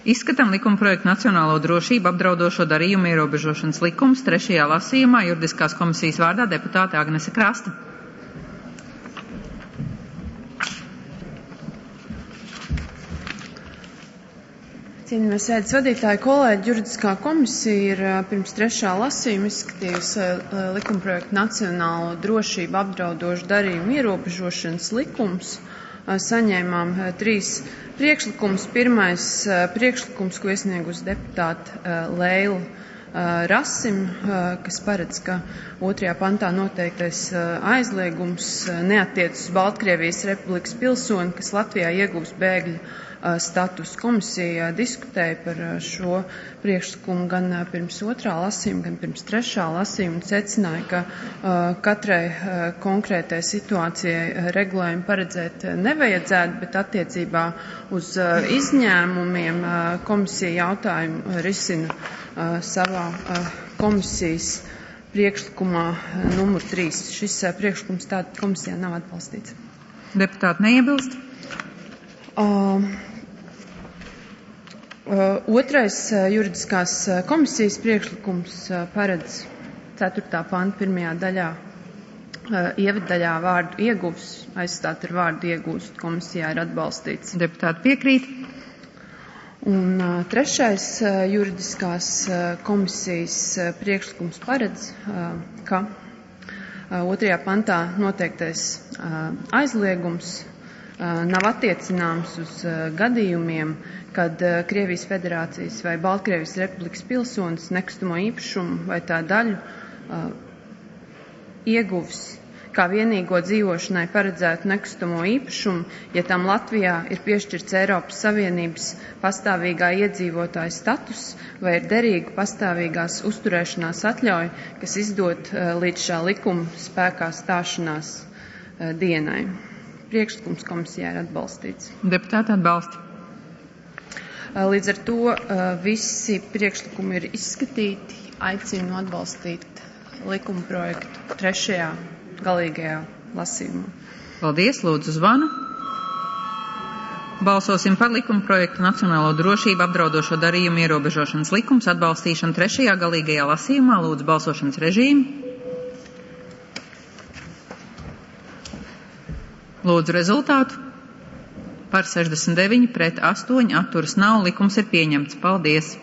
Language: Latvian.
Izskatām likumprojektu Nacionālo drošību apdraudošo darījumu ierobežošanas likums 3. lasījumā juridiskās komisijas vārdā deputāte Agnese Krasta. Cienījamie sēdes vadītāji, kolēģi, juridiskā komisija ir pirms 3. lasījuma izskatījusi likumprojektu Nacionālo drošību apdraudošu darījumu ierobežošanas likums. Saņēmām 3 priekšlikumus. Pirmais priekšlikums, ko iesniegusi deputāte Leila Rasim, kas paredz, ka 2. pantā noteiktais aizliegums neattiec uz Baltkrievijas Republikas pilsoni, kas Latvijā iegūs bēgļu status. Komisija diskutēja par šo priekšlikumu gan pirms 2. lasījuma, gan pirms 3. lasījuma un secināja, ka katrai konkrētai situācijai regulējumu paredzēt nevajadzētu, bet attiecībā uz izņēmumiem komisija jautājumu risina savā komisijas priekšlikumā numur 3. Šis priekšlikums tātad komisijā nav atbalstīts. Deputāti neiebilst? Otrais juridiskās komisijas priekšlikums paredz 4. panta 1. daļā ievaddaļā vārdu ieguvs aizstāt ar vārdu iegūst. Komisijā ir atbalstīts. Deputāti piekrīt? Un trešais juridiskās komisijas priekšlikums paredz, ka 2. pantā noteiktais aizliegums nav attiecināms uz gadījumiem, kad Krievijas Federācijas vai Baltkrievijas Republikas pilsonis nekustamo īpašumu vai tā daļu ieguvis kā vienīgo dzīvošanai paredzētu nekustamo īpašumu, ja tam Latvijā ir piešķirts Eiropas Savienības pastāvīgā iedzīvotāja status vai ir derīga pastāvīgās uzturēšanās atļauja, kas izdot līdz šā likuma spēkā stāšanās dienai. Priekšlikums komisijā ir atbalstīts. Deputāti atbalsta. Līdz ar to visi priekšlikumi ir izskatīti. Aicinu atbalstīt likuma projektu 3. galīgajā lasījumā. Paldies, lūdzu zvanu. Balsosim par likuma projektu Nacionālo drošību apdraudošo darījumu ierobežošanas likums atbalstīšanu 3. galīgajā lasījumā. Lūdzu balsošanas režīmu. Lūdzu rezultātu. Par 69, pret 8, atturas nav. Likums ir pieņemts. Paldies!